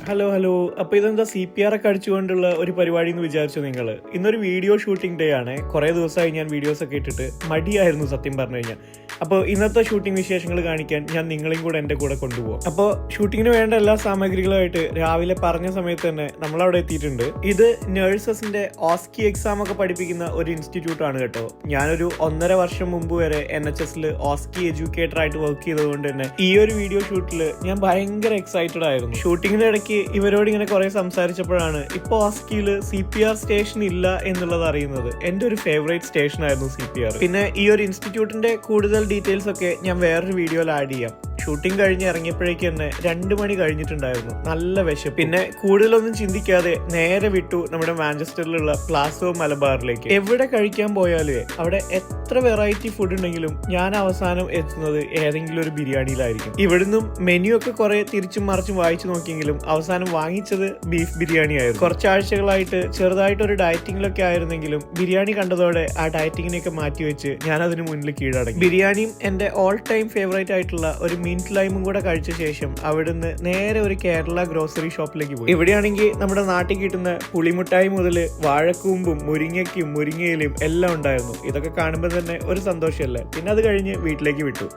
Hello hello. അപ്പോൾ ഇതെന്താ CPR ഒക്കെ അടിച്ചുകൊണ്ടുള്ള ഒരു പരിപാടി എന്ന് വിചാരിച്ചു നിങ്ങൾ? ഇന്നൊരു വീഡിയോ ഷൂട്ടിംഗ് ഡേ ആണ്. കുറേ ദിവസമായി ഞാൻ വീഡിയോസ് ഒക്കെ ഇട്ടിട്ട് മടിയായിരുന്നു സത്യം പറഞ്ഞു കഴിഞ്ഞാൽ. അപ്പോൾ ഇന്നത്തെ ഷൂട്ടിംഗ് വിശേഷങ്ങൾ കാണിക്കാൻ ഞാൻ നിങ്ങളെയും കൂടെ എൻ്റെ കൂടെ കൊണ്ടുപോകും. അപ്പോൾ ഷൂട്ടിങ്ങിന് വേണ്ട എല്ലാ സാമഗ്രികളുമായിട്ട് രാവിലെ പറഞ്ഞ സമയത്ത് തന്നെ നമ്മളവിടെ എത്തിയിട്ടുണ്ട്. ഇത് നഴ്സസിന്റെ ഓസ്കി എക്സാം ഒക്കെ പഠിപ്പിക്കുന്ന ഒരു ഇൻസ്റ്റിറ്റ്യൂട്ട് ആണ് കേട്ടോ. ഞാനൊരു 1.5 വർഷം മുമ്പ് വരെ NHSൽ ഓസ്കി എഡ്യൂക്കേറ്റർ ആയിട്ട് വർക്ക് ചെയ്തതുകൊണ്ട് തന്നെ ഈ ഒരു വീഡിയോ ഷൂട്ടിൽ ഞാൻ ഭയങ്കര എക്സൈറ്റഡ് ആയിരുന്നു. ഷൂട്ടിങ്ങിന്റെ ഇടയ്ക്ക് ഇവരോട് ഇങ്ങനെ കുറെ സംസാരിച്ചപ്പോഴാണ് ഇപ്പോൾ ഓസ്കിയിൽ CPR സ്റ്റേഷൻ ഇല്ല എന്നുള്ളത് അറിയുന്നത്. എൻ്റെ ഒരു ഫേവറേറ്റ് സ്റ്റേഷൻ ആയിരുന്നു CPR. പിന്നെ ഈ ഒരു ഇൻസ്റ്റിറ്റ്യൂട്ടിന്റെ കൂടുതൽ ഡീറ്റെയിൽസ് ഒക്കെ ഞാൻ വേറൊരു വീഡിയോയിൽ ആഡ് ചെയ്യാം. ഷൂട്ടിംഗ് കഴിഞ്ഞ് ഇറങ്ങിയപ്പോഴേക്ക് തന്നെ 2 മണി കഴിഞ്ഞിട്ടുണ്ടായിരുന്നു. നല്ല വിശപ്പ്. പിന്നെ കൂടുതലൊന്നും ചിന്തിക്കാതെ നേരെ വിട്ടു നമ്മുടെ മാഞ്ചസ്റ്ററിലുള്ള പ്ലാസോ മലബാറിലേക്ക്. എവിടെ കഴിക്കാൻ പോയാലും അവിടെ എത്ര വെറൈറ്റി ഫുഡ് ഉണ്ടെങ്കിലും ഞാൻ അവസാനം എത്തുന്നത് ഏതെങ്കിലും ഒരു ബിരിയാണിയിലായിരിക്കും. ഇവിടുന്നും മെനു ഒക്കെ കുറെ തിരിച്ചും മറിച്ചും വായിച്ചു നോക്കിയെങ്കിലും അവസാനം വാങ്ങിച്ചത് ബീഫ് ബിരിയാണി ആയിരുന്നു. കുറച്ചാഴ്ചകളായിട്ട് ചെറുതായിട്ടൊരു ഡയറ്റിങ്ങിലൊക്കെ ആയിരുന്നെങ്കിലും ബിരിയാണി കണ്ടതോടെ ആ ഡയറ്റിങ്ങിനെയൊക്കെ മാറ്റിവെച്ച് ഞാൻ അതിന് മുന്നിൽ കീഴടങ്ങി. ബിരിയാണിയും എൻ്റെ ഓൾ ടൈം ഫേവറേറ്റ് ആയിട്ടുള്ള ഒരു മിന്റ് ലൈമും കൂടെ കഴിച്ച ശേഷം അവിടുന്ന് നേരെ ഒരു കേരള ഗ്രോസറി ഷോപ്പിലേക്ക് പോയി. ഇവിടെയാണെങ്കിൽ നമ്മുടെ നാട്ടിൽ കിട്ടുന്ന പുളിമുട്ടായി മുതൽ വാഴക്കൂമ്പും മുരിങ്ങയ്ക്കും മുരിങ്ങയിലും എല്ലാം ഉണ്ടായിരുന്നു. ഇതൊക്കെ കാണുമ്പോൾ തന്നെ ഒരു സന്തോഷമല്ലേ. പിന്നെ അത് കഴിഞ്ഞ് വീട്ടിലേക്ക് വിട്ടു.